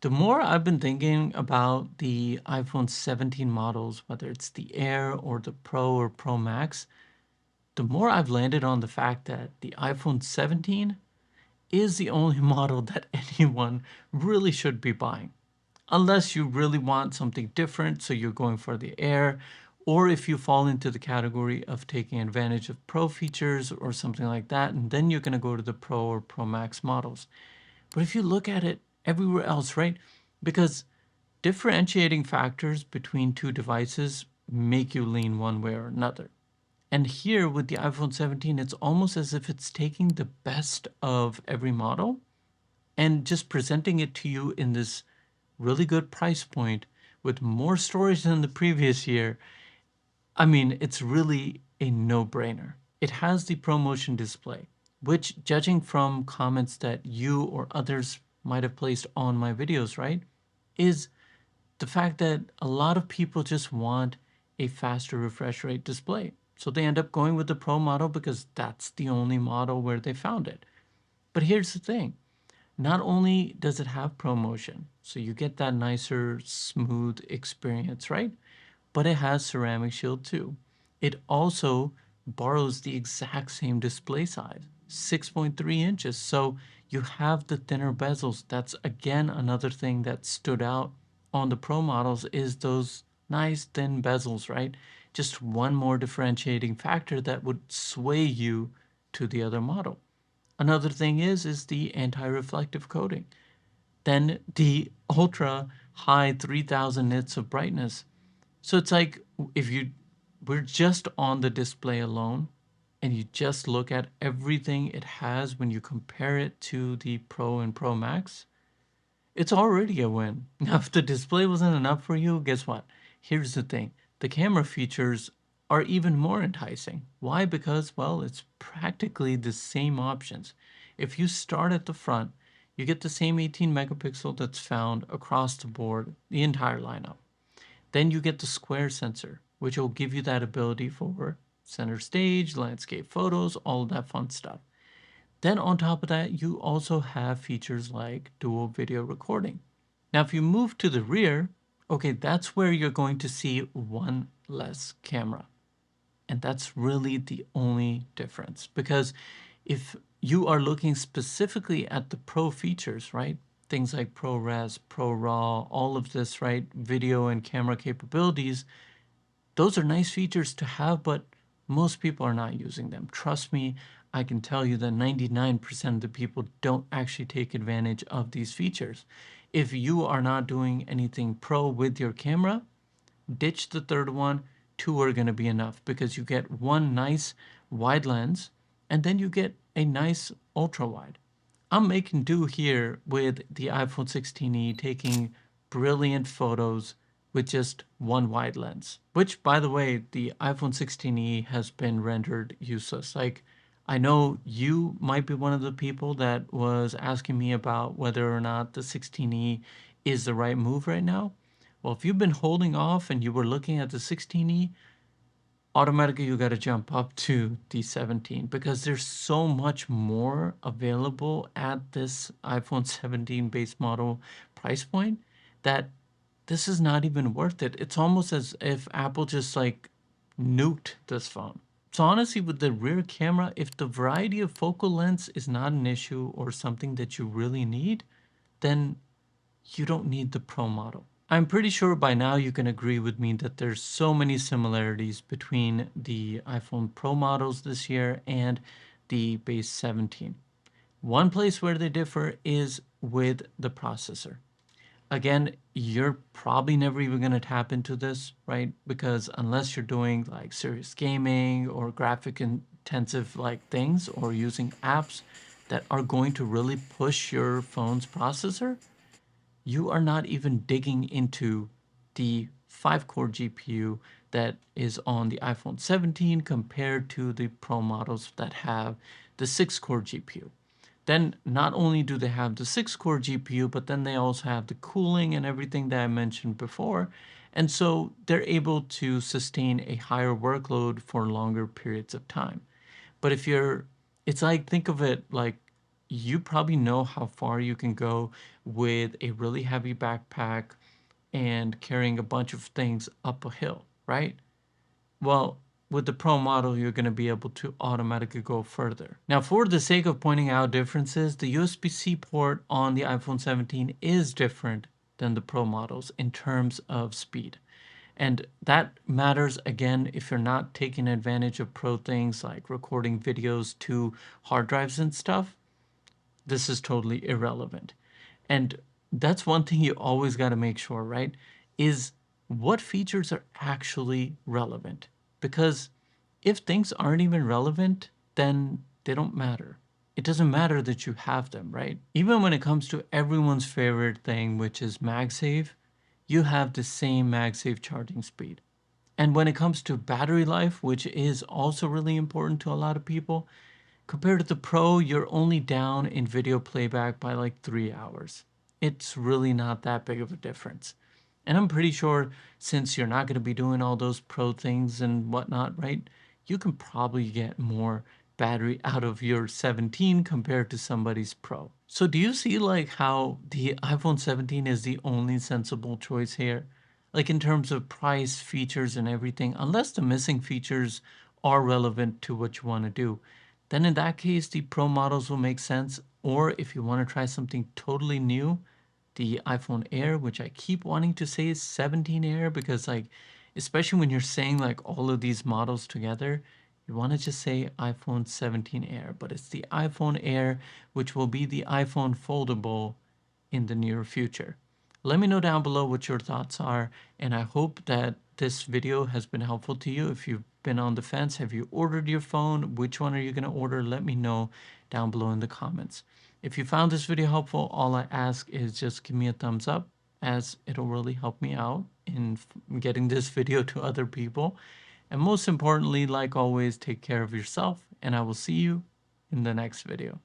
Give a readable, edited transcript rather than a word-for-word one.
The more I've been thinking about the iPhone 17 models, whether it's the Air or the Pro or Pro Max, the more I've landed on the fact that the iPhone 17 is the only model that anyone really should be buying. Unless you really want something different, so you're going for the Air, or if you fall into the category of taking advantage of Pro features or something like that, and then you're going to go to the Pro or Pro Max models. But if you look at it everywhere else, right? Because differentiating factors between two devices make you lean one way or another. And here with the iPhone 17, it's almost as if it's taking the best of every model and just presenting it to you in this really good price point with more storage than the previous year. I mean, it's really a no-brainer. It has the ProMotion display, which, judging from comments that you or others might have placed on my videos, right, is the fact that a lot of people just want a faster refresh rate display. So they end up going with the Pro model because that's the only model where they found it. But here's the thing. Not only does it have ProMotion, so you get that nicer, smooth experience, right? But it has ceramic shield too. It also borrows the exact same display size, 6.3 inches. So you have the thinner bezels. That's again another thing that stood out on the Pro models is those nice thin bezels, right? Just one more differentiating factor that would sway you to the other model. Another thing is the anti-reflective coating. Then the ultra high 3000 nits of brightness. So it's like if you we're just on the display alone and you just look at everything it has when you compare it to the Pro and Pro Max, it's already a win. Now, if the display wasn't enough for you, guess what? Here's the thing. The camera features are even more enticing. Why? Because, well, it's practically the same options. If you start at the front, you get the same 18 megapixel that's found across the board, the entire lineup. Then you get the square sensor, which will give you that ability for center stage, landscape photos, all of that fun stuff. Then on top of that, you also have features like dual video recording. Now, if you move to the rear, okay, that's where you're going to see one less camera. And that's really the only difference because if you are looking specifically at the pro features, right? Things like ProRes, ProRAW, all of this, right? Video and camera capabilities, those are nice features to have, but most people are not using them. Trust me, I can tell you that 99% of the people don't actually take advantage of these features. If you are not doing anything pro with your camera, ditch the third one. Two are going to be enough because you get one nice wide lens and then you get a nice ultra wide. I'm making do here with the iPhone 16e, taking brilliant photos with just one wide lens, which, by the way, the iPhone 16e has been rendered useless. Like, I know you might be one of the people that was asking me about whether or not the 16e is the right move right now. Well, if you've been holding off and you were looking at the 16e, automatically you got to jump up to the 17 because there's so much more available at this iPhone 17 base model price point that this is not even worth it. It's almost as if Apple just like nuked this phone. So honestly, with the rear camera, if the variety of focal lengths is not an issue or something that you really need, then you don't need the Pro model. I'm pretty sure by now you can agree with me that there's so many similarities between the iPhone Pro models this year and the base 17. One place where they differ is with the processor. Again, you're probably never even going to tap into this, right? Because unless you're doing like serious gaming or graphic intensive like things or using apps that are going to really push your phone's processor, you are not even digging into the 5-core GPU that is on the iPhone 17 compared to the Pro models that have the 6-core GPU. Then not only do they have the 6-core GPU, but then they also have the cooling and everything that I mentioned before. And so they're able to sustain a higher workload for longer periods of time. But if you're, it's like, think of it like you probably know how far you can go with a really heavy backpack and carrying a bunch of things up a hill, right? Well, with the Pro model, you're going to be able to automatically go further. Now, for the sake of pointing out differences, the USB-C port on the iPhone 17 is different than the Pro models in terms of speed. And that matters again if you're not taking advantage of pro things like recording videos to hard drives and stuff. This is totally irrelevant. And that's one thing you always got to make sure, right? Is what features are actually relevant. Because if things aren't even relevant, then they don't matter. It doesn't matter that you have them, right? Even when it comes to everyone's favorite thing, which is MagSafe, you have the same MagSafe charging speed. And when it comes to battery life, which is also really important to a lot of people, compared to the Pro, you're only down in video playback by like 3 hours. It's really not that big of a difference. And I'm pretty sure since you're not going to be doing all those Pro things and whatnot, right? You can probably get more battery out of your 17 compared to somebody's Pro. So do you see like how the iPhone 17 is the only sensible choice here? Like in terms of price, features, and everything, unless the missing features are relevant to what you want to do, then in that case, the Pro models will make sense. Or if you want to try something totally new, the iPhone Air, which I keep wanting to say is 17 Air because, like, especially when you're saying like all of these models together, you want to just say iPhone 17 Air, but it's the iPhone Air, which will be the iPhone foldable in the near future. Let me know down below what your thoughts are, and I hope that this video has been helpful to you. If you've been on the fence, have you ordered your phone? Which one are you going to order? Let me know down below in the comments. If you found this video helpful, all I ask is just give me a thumbs up, as it'll really help me out in getting this video to other people. And most importantly, like always, take care of yourself, and I will see you in the next video.